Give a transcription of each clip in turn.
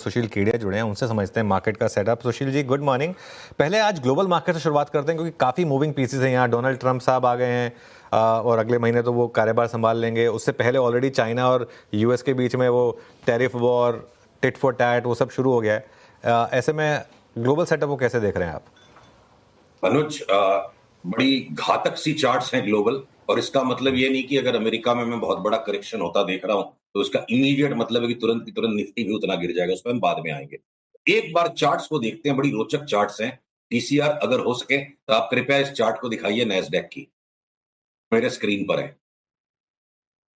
सुशील कीड़िया जुड़े हैं, उनसे समझते हैं मार्केट का setup. Sushil ji, good morning. पहले आज ग्लोबल मार्केट से शुरुआत करते हैं क्योंकि काफ़ी मूविंग पीसेस हैं यहाँ। डोनाल्ड ट्रंप साहब आ गए हैं और अगले महीने तो वो कार्यभार संभाल लेंगे। उससे पहले ऑलरेडी चाइना और यूएस के बीच में वो tariff war, tit for tat, वो सब शुरू हो गया है। ऐसे में ग्लोबल सेटअप को कैसे देख रहे हैं आप? अनुज, बड़ी घातक सी चार्ट्स हैं ग्लोबल। और इसका मतलब ये नहीं कि अगर अमेरिका में मैं बहुत बड़ा करेक्शन होता देख रहा हूं तो इसका इमीडिएट मतलब है कि तुरंत की तुरंत निफ्टी भी उतना गिर जाएगा। उस पर हम बाद में आएंगे। एक बार चार्ट्स को देखते हैं, बड़ी रोचक चार्ट्स हैं। टीसीआर अगर हो सके तो आप कृपया इस चार्ट को दिखाइए, नैस्डैक की, मेरे स्क्रीन पर है।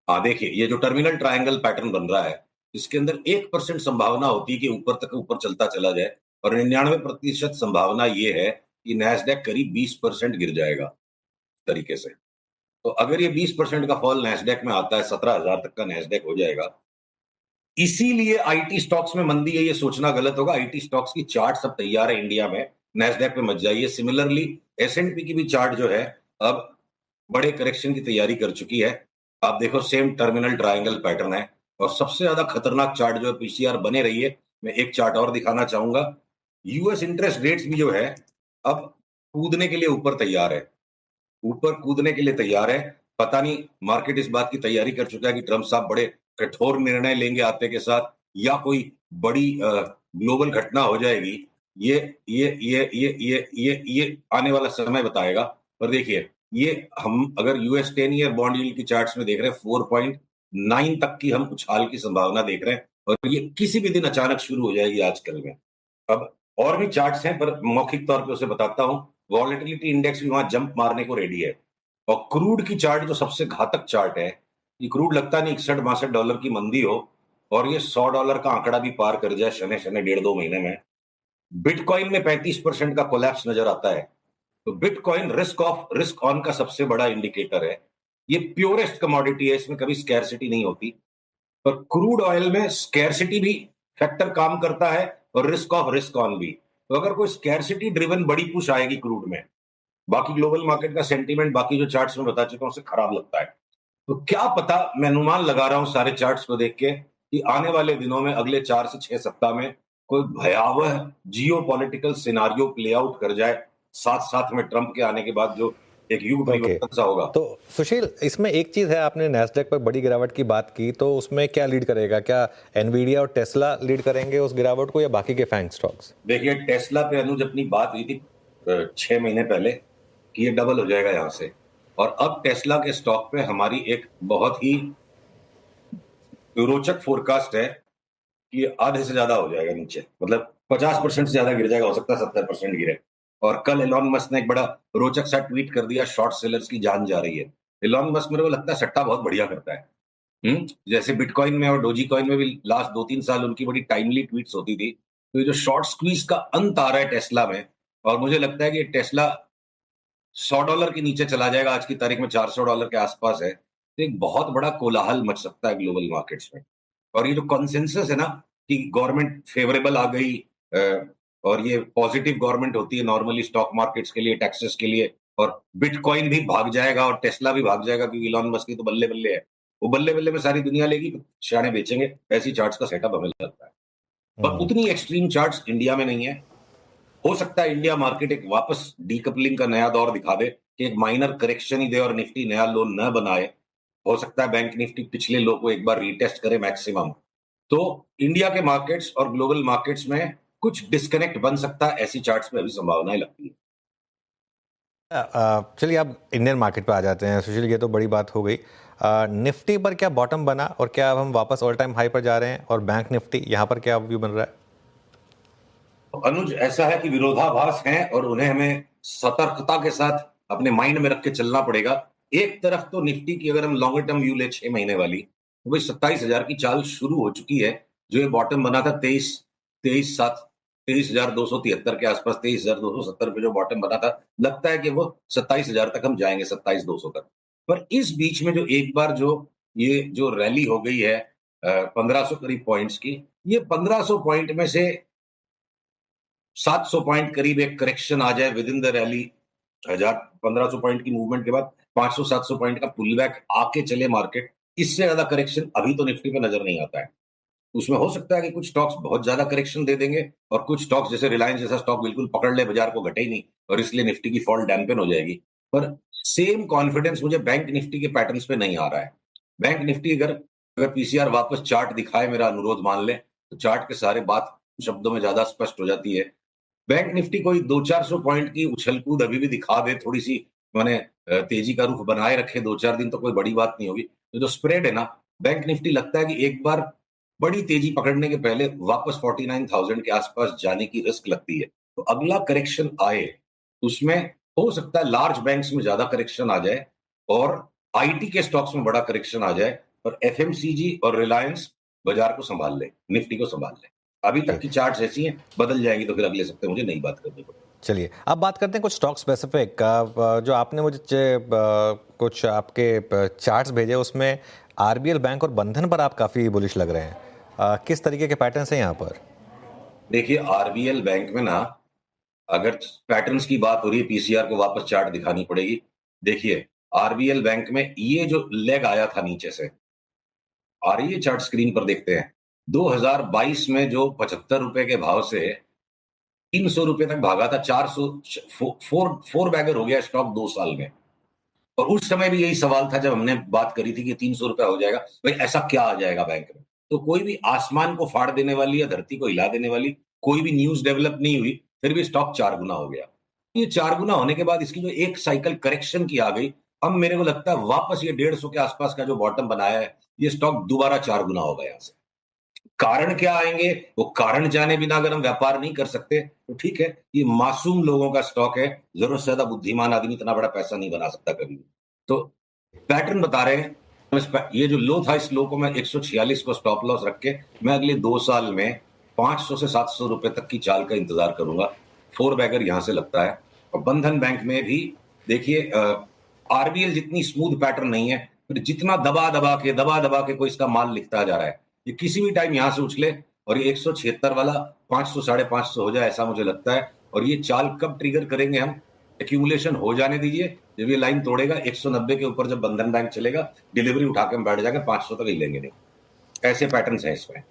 देखिए, ये जो टर्मिनल ट्रायंगल पैटर्न बन रहा है, इसके अंदर 1% संभावना होती है कि ऊपर तक ऊपर चलता चला जाए, और 99% संभावना ये है कि नैस्डैक करीब 20% गिर जाएगा तरीके से। तो अगर ये 20% का फॉल नैस्डैक में आता है, 17,000 तक का नैस्डैक हो जाएगा। इसीलिए आईटी स्टॉक्स में मंदी है, ये सोचना गलत होगा। आईटी स्टॉक्स की चार्ट सब तैयार है इंडिया में, नैस्डैक पे मत जाइए। सिमिलरली एसएनपी की भी चार्ट जो है अब बड़े करेक्शन की तैयारी कर चुकी है। आप देखो, सेम टर्मिनल ट्रायंगल पैटर्न है। और सबसे ज्यादा खतरनाक चार्ट जो है, पीसीआर बने रहिए। मैं एक चार्ट और दिखाना चाहूंगा। यूएस इंटरेस्ट रेट्स भी जो है अब कूदने के लिए ऊपर तैयार है, ऊपर कूदने के लिए तैयार है। पता नहीं मार्केट इस बात की तैयारी कर चुका है कि ट्रंप साहब बड़े कठोर निर्णय लेंगे आते के साथ, या कोई बड़ी ग्लोबल घटना हो जाएगी। ये आने वाला समय बताएगा। पर देखिए, ये हम अगर यूएस 10 ईयर बॉन्ड यील्ड की चार्ट्स में देख रहे हैं, 4.9 तक की हम उछाल की संभावना देख रहे हैं। और ये किसी भी दिन अचानक शुरू हो जाएगी आजकल में। अब और भी चार्ट्स हैं, पर मौखिक तौर पे उसे बताता हूं। वॉलेटिलिटी इंडेक्स भी वहां जंप मारने को रेडी है। और क्रूड की चार्ट जो सबसे घातक चार्ट है, ये क्रूड लगता नहीं 61-62 डॉलर की मंदी हो और ये $100 का आंकड़ा भी पार कर जाए शने शने 1.5-2 महीने में। बिटकॉइन में 35% का कोलैप्स नजर आता है। तो बिटकॉइन रिस्क ऑन का सबसे बड़ा इंडिकेटर है। ये प्योरेस्ट कमोडिटी है, इसमें कभी स्कैरसिटी नहीं होती। पर क्रूड ऑयल में स्कैरसिटी भी फैक्टर काम करता है और रिस्क ऑन भी। तो अगर कोई स्कैरसिटी ड्रिवन बड़ी पुश आएगी क्रूड में, बाकी ग्लोबल मार्केट का सेंटीमेंट बाकी जो चार्ट्स में बता चुका हूं उससे खराब लगता है। तो क्या पता, मैं अनुमान लगा रहा हूं सारे चार्ट्स को देख के कि आने वाले दिनों में, अगले 4 से 6 सप्ताह में, कोई भयावह जियो पॉलिटिकल सिनारियो प्ले आउट कर जाए, साथ साथ में ट्रंप के आने के बाद जो एक युग परिवर्तन सा होगा। तो सुशील, इसमें एक चीज है, आपने नैस्डैक पर बड़ी गिरावट की बात की, तो उसमें क्या लीड करेगा? क्या एनवीडिया और टेस्ला लीड करेंगे उस गिरावट को, या बाकी के फैंग स्टॉक्स? देखिए, टेस्ला पे अनुज अपनी बात हुई थी 6 महीने पहले कि ये डबल हो जाएगा यहां से। और अब टेस्ला के स्टॉक पे हमारी एक बहुत ही रोचक फोरकास्ट है कि ये आधे से ज्यादा हो जाएगा नीचे, मतलब 50% से ज्यादा गिर जाएगा, हो सकता है 70% गिरे। और कल एलॉन मस्क ने एक बड़ा रोचक सा ट्वीट कर दिया, शॉर्ट सेलर्स की जान जा रही है। एलॉन मस्क मेरे को लगता है सट्टा बहुत बढ़िया करता है। जैसे बिटकॉइन में और डोजी कॉइन में भी लास्ट 2-3 साल उनकी बड़ी टाइमली ट्वीट्स होती थी। तो ये जो शॉर्ट स्क्वीज का अंत आ रहा है टेस्ला में, और मुझे लगता है कि टेस्ला $100 के नीचे चला जाएगा, आज की तारीख में $400 के आसपास है। तो एक बहुत बड़ा कोलाहल मच सकता है ग्लोबल मार्केट्स में। और ये जो कॉन्सेंसस है ना कि गवर्नमेंट फेवरेबल आ गई, और ये पॉजिटिव गवर्नमेंट होती है नॉर्मली स्टॉक मार्केट्स के लिए, टैक्सेस के लिए, और बिटकॉइन भी भाग जाएगा और टेस्ला भी भाग जाएगा क्योंकि इलॉन मस्क की तो बल्ले बल्ले है। वो बल्ले बल्ले में सारी दुनिया लेगी, तो शाणे बेचेंगे। ऐसी चार्ट्स का सेटअप हमें लगता है। पर उतनी एक्सट्रीम चार्ट्स इंडिया में नहीं है। हो सकता है इंडिया मार्केट एक वापस डीकपलिंग का नया दौर दिखा दे कि एक माइनर करेक्शन ही दे और निफ्टी नया लो न बनाए। हो सकता है बैंक निफ्टी पिछले लो को एक बार रीटेस्ट करे मैक्सिमम। तो इंडिया के मार्केट्स और ग्लोबल मार्केट्स में कुछ डिस्कनेक्ट बन सकता है, ऐसी चार्ट्स में अभी संभावनाएं लगती है। चलिए, अब इंडियन मार्केट पे आ जाते हैं। सुशील, ये तो बड़ी बात हो गई। निफ्टी पर क्या बॉटम बना, और क्या अब हम वापस ऑल टाइम हाई पर जा रहे हैं? और बैंक निफ्टी, यहाँ पर क्या व्यू बन रहा है? तो अनुज, ऐसा है कि विरोधाभास हैं और उन्हें हमें सतर्कता के साथ अपने माइंड में रख के चलना पड़ेगा। एक तरफ तो निफ्टी की अगर हम लॉन्गर टर्म व्यू ले 6 महीने वाली, तो भाई 27,000 की चाल शुरू हो चुकी है। जो ये बॉटम बना था 23,273 के आसपास, 23,270 पे जो बॉटम बना था, लगता है कि वो 27,000 तक हम जाएंगे, 27,200 तक। पर इस बीच में जो एक बार ये जो रैली हो गई है 1500 करीब पॉइंट्स की, ये 1500 पॉइंट में से 700 पॉइंट करीब एक करेक्शन आ जाए with in the rally, 1500 point की मूवमेंट के बाद 500-700 पॉइंट का पुल बैक आके चले मार्केट, इससे ज्यादा करेक्शन अभी तो निफ्टी पे नजर नहीं आता है। उसमें हो सकता है कि कुछ स्टॉक्स बहुत ज्यादा करेक्शन दे देंगे और कुछ स्टॉक्स जैसे रिलायंस जैसा स्टॉक बिल्कुल पकड़ ले, बाजार को घटे ही नहीं और इसलिए निफ्टी की फॉल डैम्पेन हो जाएगी। पर सेम कॉन्फिडेंस मुझे बैंक निफ्टी के पैटर्न्स पे नहीं आ रहा है। बैंक निफ्टी अगर अगर पीसीआर वापस चार्ट दिखाए, मेरा अनुरोध मान ले, तो चार्ट के सारे बात शब्दों में ज्यादा स्पष्ट हो जाती है। बैंक निफ्टी कोई 200-400 पॉइंट की उछल कूद अभी भी दिखा दे, थोड़ी सी माने तेजी का रुख बनाए रखे 2-4 दिन, तो कोई बड़ी बात नहीं होगी। तो जो स्प्रेड है ना, बैंक निफ्टी लगता है कि एक बार बड़ी तेजी पकड़ने के पहले वापस 49,000 के आसपास जाने की रिस्क लगती है। तो अगला करेक्शन आए, उसमें हो सकता है लार्ज बैंक्स में ज्यादा करेक्शन आ जाए और आईटी के स्टॉक्स में बड़ा करेक्शन आ जाए और एफएमसीजी और रिलायंस बाजार को संभाल ले, निफ्टी को संभाल ले। अभी तक की चार्ट्स ऐसी हैं, बदल जाएंगी तो फिर अगले सप्ताह मुझे नई बात करनी पड़ेगी। चलिए अब बात करते हैं कुछ स्टॉक स्पेसिफिक। जो आपने मुझे कुछ आपके चार्ट्स भेजे, उसमें आरबीएल बैंक और बंधन पर आप काफ़ी बुलिश लग रहे हैं। किस तरीके के पैटर्न्स हैं यहाँ पर? देखिए, आरबीएल बैंक में ना, अगर पैटर्न्स की बात हो रही है, पीसीआर को वापस चार्ट दिखानी पड़ेगी। देखिए, आरबीएल बैंक में ये जो लेग आया था नीचे से, आ रही है चार्ट स्क्रीन पर, देखते हैं। 2022 में जो 75 रुपए के भाव से 300 रुपए तक भागा था, 400 फोर बैगर हो गया स्टॉक 2 साल में। और उस समय भी यही सवाल था जब हमने बात करी थी कि 300 रुपया हो जाएगा, भाई ऐसा क्या आ जाएगा बैंक में। तो कोई भी आसमान को फाड़ देने वाली या धरती को हिला देने वाली कोई भी न्यूज डेवलप नहीं हुई, फिर भी स्टॉक 4 गुना हो गया। ये 4 गुना होने के बाद इसकी जो एक साइकिल करेक्शन की आ गई, अब मेरे को लगता है वापस ये 150 के आसपास का जो बॉटम बनाया है, ये स्टॉक दोबारा 4 गुना होगा यहां से। कारण क्या आएंगे, वो कारण जाने बिना अगर हम व्यापार नहीं कर सकते तो ठीक है, ये मासूम लोगों का स्टॉक है। जरूरत से ज्यादा बुद्धिमान आदमी इतना बड़ा पैसा नहीं बना सकता कभी भी। तो पैटर्न बता रहे हैं। ये जो लो था, इस लो को मैं 146 को स्टॉप लॉस रख के मैं अगले 2 साल में 500 से 700 रुपए तक की चाल का इंतजार करूंगा। फोर बैगर यहां से लगता है। और बंधन बैंक में भी देखिए, आरबीएल जितनी स्मूथ पैटर्न नहीं है, फिर जितना दबा दबा के कोई इसका माल लिखता जा रहा है, ये किसी भी टाइम यहां से उछले और ये 176 वाला 500 550 हो जाए, ऐसा मुझे लगता है। और ये चाल कब ट्रिगर करेंगे हम, एक्यूमुलेशन हो जाने दीजिए। जब ये लाइन तोड़ेगा 190 के ऊपर, जब बंधन बैंक चलेगा, डिलीवरी उठा के हम बैठ जाएंगे, 500 तक ही लेंगे नहीं। ऐसे पैटर्न्स हैं इसमें।